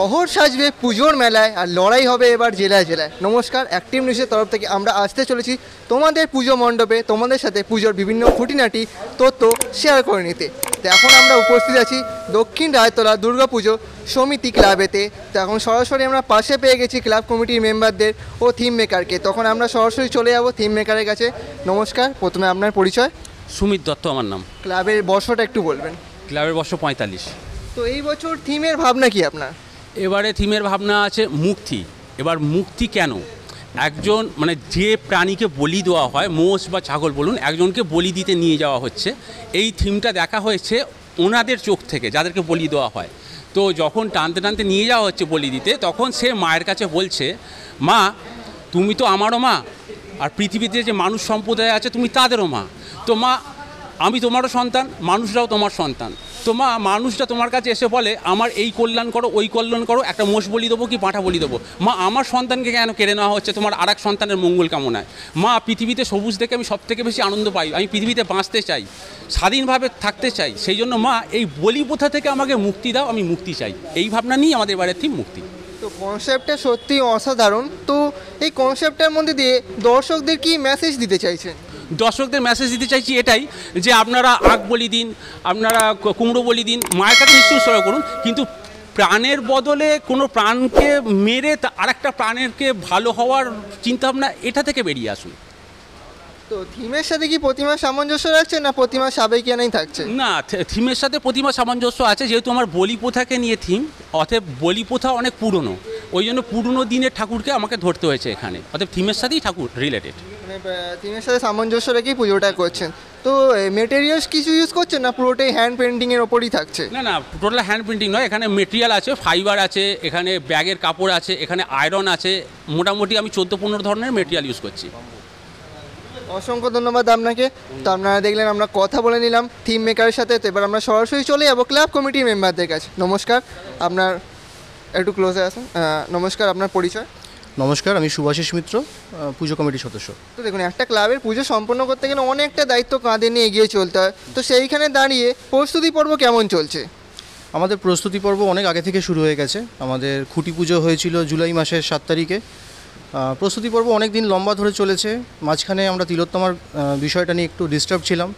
শহর সাজবে পুজোর মেলায় আর লড়াই হবে এবার জেলায় জেলায়। নমস্কার, অ্যাক্টিভ নিউজের তরফ থেকে আমরা আসতে চলেছি তোমাদের পুজো মণ্ডপে তোমাদের সাথে পুজোর বিভিন্ন খুঁটিনাটি তথ্য শেয়ার করে নিতে। তো এখন আমরা উপস্থিত আছি দক্ষিণ রায়তলা দুর্গাপুজো সমিতি ক্লাবেতে। তো এখন সরাসরি আমরা পাশে পেয়ে গেছি ক্লাব কমিটির মেম্বারদের ও থিম মেকারকে। তখন আমরা সরাসরি চলে যাব থিম মেকারের কাছে। নমস্কার, প্রথমে আপনার পরিচয়। সুমিত দত্ত আমার নাম। ক্লাবের বর্ষটা একটু বলবেন। ক্লাবের বর্ষ 45। তো এই বছর থিমের ভাবনা কি আপনার? এবারে থিমের ভাবনা আছে মুক্তি। এবার মুক্তি কেন, একজন যে প্রাণীকে বলি দেওয়া হয়, মোষ বা ছাগল বলুন, একজনকে বলি দিতে নিয়ে যাওয়া হচ্ছে। এই থিমটা দেখা হয়েছে ওনাদের চোখ থেকে, যাদেরকে বলি দেওয়া হয়। তো যখন টানতে টানতে নিয়ে যাওয়া হচ্ছে বলি দিতে, তখন সে মায়ের কাছে বলছে, মা তুমি তো আমারও মা, আর পৃথিবীতে যে মানুষ সম্প্রদায় আছে তুমি তাদেরও মা। তো মা আমি তোমারও সন্তান, মানুষরাও তোমার সন্তান। তো মা মানুষটা তোমার কাছে এসে বলে আমার এই কল্যাণ করো, ওই কল্যাণ করো, একটা মোষ বলি দেবো কি পাঁঠা বলি দেবো। মা আমার সন্তানকে কেন কেড়ে নেওয়া হচ্ছে তোমার আর এক সন্তানের মঙ্গল কামনায়? মা পৃথিবীতে সবুজ দেখে আমি সবথেকে বেশি আনন্দ পাই, আমি পৃথিবীতে বাঁচতে চাই, স্বাধীনভাবে থাকতে চাই। সেই জন্য মা এই বলি প্রথা থেকে আমাকে মুক্তি দাও, আমি মুক্তি চাই। এই ভাবনা নিয়ে আমাদের এবারের থিম মুক্তি। তো কনসেপ্টটা সত্যি অসাধারণ। তো এই কনসেপ্টের মধ্যে দিয়ে দর্শকদের কি মেসেজ দিতে চাইছেন? দর্শকদের মেসেজ দিতে চাইছি এটাই, যে আপনারা আগ বলি দিন, আপনারা কুমড়ো বলি দিন, মায়ের কাছে নিশ্চয়ই উৎসর্গ করুন, কিন্তু প্রাণের বদলে কোনো প্রাণকে মেরে আরেকটা প্রাণেরকে ভালো হওয়ার চিন্তাভাবনা এটা থেকে বেরিয়ে আসুন। তো থিমের সাথে কি প্রতিমা সামঞ্জস্য রাখছে না প্রতিমা সাবেকিয়ানাই থাকছে? না, থিমের সাথে প্রতিমা সামঞ্জস্য আছে, যেহেতু আমার বলি প্রথাকে নিয়ে থিম, অতএব বলি প্রথা অনেক পুরনো, ওই জন্য পুরনো দিনের ঠাকুরকে আমাকে ধরতে হয়েছে এখানে, অতএব থিমের সাথেই ঠাকুর রিলেটেড। মানে থিমের সাথে সামঞ্জস্য রেখেই পুজোটা করছেন। তো মেটেরিয়ালস কিছু ইউজ করছেন না পুরোটাই হ্যান্ড পেন্টিংয়ের ওপরই থাকছে? না না, টোটাল হ্যান্ড প্রিন্টিং নয়, এখানে মেটেরিয়াল আছে, ফাইবার আছে, এখানে ব্যাগের কাপড় আছে, এখানে আয়রন আছে, মোটামুটি আমি 14-15 ধরনের মেটেরিয়াল ইউজ করছি। অসংখ্য ধন্যবাদ আপনাকে। তো আপনারা দেখলেন আমরা কথা বলে নিলাম থিম মেকারের সাথে। তো এবার আমরা সরাসরি চলে যাবো ক্লাব কমিটির মেম্বারদের কাছে। নমস্কার, আপনার একটু ক্লোজে আসুন। নমস্কার, আপনার পরিচয়। নমস্কার, আমি সুভাষিস মিত্র, পুজো কমিটির সদস্য। তো দেখুন, একটা ক্লাবের পুজো সম্পন্ন করতে গেলে অনেকটা দায়িত্ব কাঁধে নিয়ে এগিয়ে চলতে হয়। তো সেইখানে দাঁড়িয়ে প্রস্তুতি পর্ব কেমন চলছে? আমাদের প্রস্তুতি পর্ব অনেক আগে থেকে শুরু হয়ে গেছে। আমাদের খুঁটি পুজো হয়েছিল জুলাই মাসের 7 তারিখে। প্রস্তুতি পর্ব অনেক দিন লম্বা ধরে চলেছে। মাঝখানে আমরা তিলোত্তমার বিষয়টা নিয়ে একটু ডিস্টার্ব ছিলাম,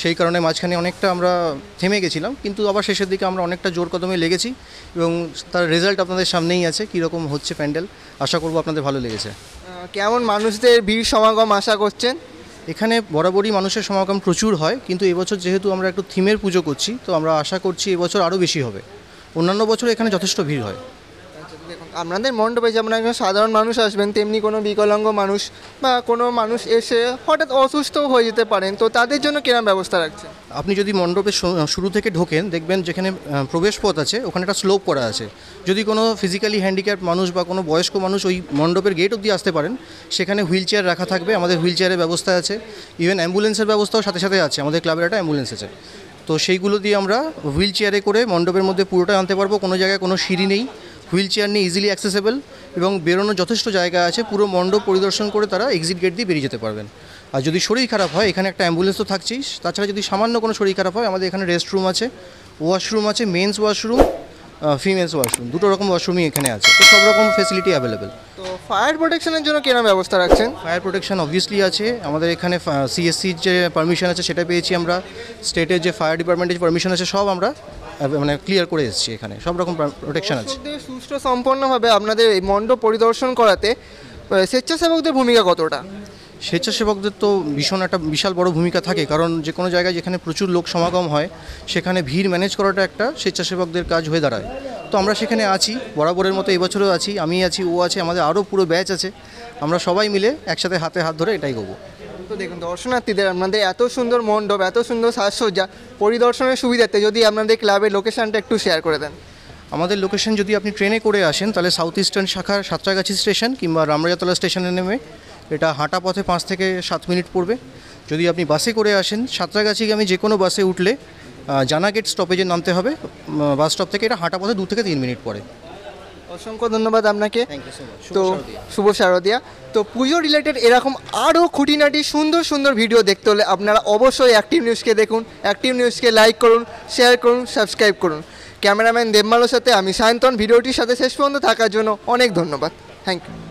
সেই কারণে মাঝখানে অনেকটা আমরা থেমে গেছিলাম, কিন্তু আবার শেষের দিকে আমরা অনেকটা জোর কদমে লেগেছি এবং তার রেজাল্ট আপনাদের সামনেই আছে। কীরকম হচ্ছে প্যান্ডেল, আশা করব আপনাদের ভালো লেগেছে। কেমন মানুষদের ভিড় সমাগম আশা করছেন? এখানে বরাবরই মানুষের সমাগম প্রচুর হয়, কিন্তু এবছর যেহেতু আমরা একটু থিমের পুজো করছি, তো আমরা আশা করছি এবছর আরও বেশি হবে। অন্যান্য বছর এখানে যথেষ্ট ভিড় হয়। দেখুন, আপনাদের মণ্ডপে যেমন একজন সাধারণ মানুষ আসবেন, তেমনি কোনো বিকলাঙ্গ মানুষ বা কোনো মানুষ এসে হঠাৎ অসুস্থ হয়ে যেতে পারেন, তো তাদের জন্য কিরকম ব্যবস্থা রাখছেন? আপনি যদি মণ্ডপের শুরু থেকে ঢোকেন, দেখবেন যেখানে প্রবেশ পথ আছে ওখানে একটা স্লোপ করা আছে। যদি কোনো ফিজিক্যালি হ্যান্ডিক্যাপ মানুষ বা কোনো বয়স্ক মানুষ ওই মণ্ডপের গেট অবধি আসতে পারেন, সেখানে হুইল চেয়ার রাখা থাকবে। আমাদের হুইল চেয়ারের ব্যবস্থা আছে, ইভেন অ্যাম্বুলেন্সের ব্যবস্থাও সাথে সাথে আছে। আমাদের ক্লাবের একটা অ্যাম্বুলেন্স আছে, তো সেইগুলো দিয়ে আমরা হুইল চেয়ারে করে মণ্ডপের মধ্যে পুরোটা আনতে পারবো। কোনো জায়গায় কোনো সিঁড়ি নেই, হুইল চেয়ার নিয়ে ইজিলি অ্যাক্সেসেবল এবং বেরোনোর যথেষ্ট জায়গা আছে। পুরো মণ্ডপ পরিদর্শন করে তারা এক্সিট গেট দিয়ে বেরিয়ে যেতে পারবেন। আর যদি শরীর খারাপ হয়, এখানে একটা অ্যাম্বুলেন্স তো থাকছেই, তাছাড়া যদি সামান্য কোনো শরীর খারাপ হয়, আমাদের এখানে রেস্টরুম আছে, ওয়াশরুম আছে, মেন্স ওয়াশরুম, ফিমেলস ওয়াশরুম, দুটো রকম ওয়াশরুমই এখানে আছে। তো সব রকম ফেসিলিটি অ্যাভেলেবেল। তো ফায়ার প্রোটেকশনের জন্য কিরকম ব্যবস্থা রাখছেন? ফায়ার প্রোটেকশন অবভিয়াসলি আছে। আমাদের এখানে সিএসসির যে পারমিশন আছে সেটা পেয়েছি আমরা, স্টেটের যে ফায়ার ডিপার্টমেন্টের পারমিশন আছে সব আমরা ক্লিয়ার করে এসেছি। এখানে সব রকম প্রোটেকশন আছে। সুষ্ঠু সম্পন্নভাবে আপনাদের এই মণ্ডপ পরিদর্শন করাতে স্বেচ্ছাসেবকদের ভূমিকা কতটা? স্বেচ্ছাসেবকদের তো ভীষণ একটা বিশাল বড় ভূমিকা থাকে, কারণ যে কোনো জায়গায় যেখানে প্রচুর লোক সমাগম হয় সেখানে ভিড় ম্যানেজ করাটা একটা স্বেচ্ছাসেবকদের কাজ হয়ে দাঁড়ায়। তো আমরা সেখানে আছি, বরাবরের মতো এবছরও আছি, আমি আছি, ও আছে, আমাদের আরও পুরো ব্যাচ আছে। আমরা সবাই মিলে একসাথে হাতে হাত ধরে এটাই করবো। তো দেখুন, দর্শনার্থীদের আপনাদের এত সুন্দর মণ্ডপ, এত সুন্দর সাজসজ্জা পরিদর্শনের সুবিধাতে যদি আপনাদের ক্লাবের লোকেশনটা একটু শেয়ার করে দেন। আমাদের লোকেশন যদি আপনি ট্রেনে করে আসেন তাহলে সাউথ ইস্টার্ন শাখার সাঁতরাগাছি স্টেশন কিংবা রামরাজাতলা স্টেশনে নেমে এটা হাঁটা পথে 5 থেকে 7 মিনিট পড়বে। যদি আপনি বাসে করে আসেন, সাঁতরাগাছিগামী যে কোনো বাসে উঠলে জানাগেট স্টপেজে নামতে হবে। বাস স্টপ থেকে এটা হাঁটা পথে 2 থেকে 3 মিনিট পড়ে। অসংখ্য ধন্যবাদ আপনাকে। Thank you so much. তো শুভ শারদিয়া। তো পুজো রিলেটেড এরকম আরও খুঁটিনাটি সুন্দর সুন্দর ভিডিও দেখতে হলে আপনারা অবশ্যই অ্যাক্টিভ নিউজকে দেখুন। অ্যাক্টিভ নিউজকে লাইক করুন, শেয়ার করুন, সাবস্ক্রাইব করুন। ক্যামেরাম্যান দেবমালোর সাথে আমি সায়ন্তন। ভিডিওটির সাথে শেষ পর্যন্ত থাকার জন্য অনেক ধন্যবাদ। Thank you.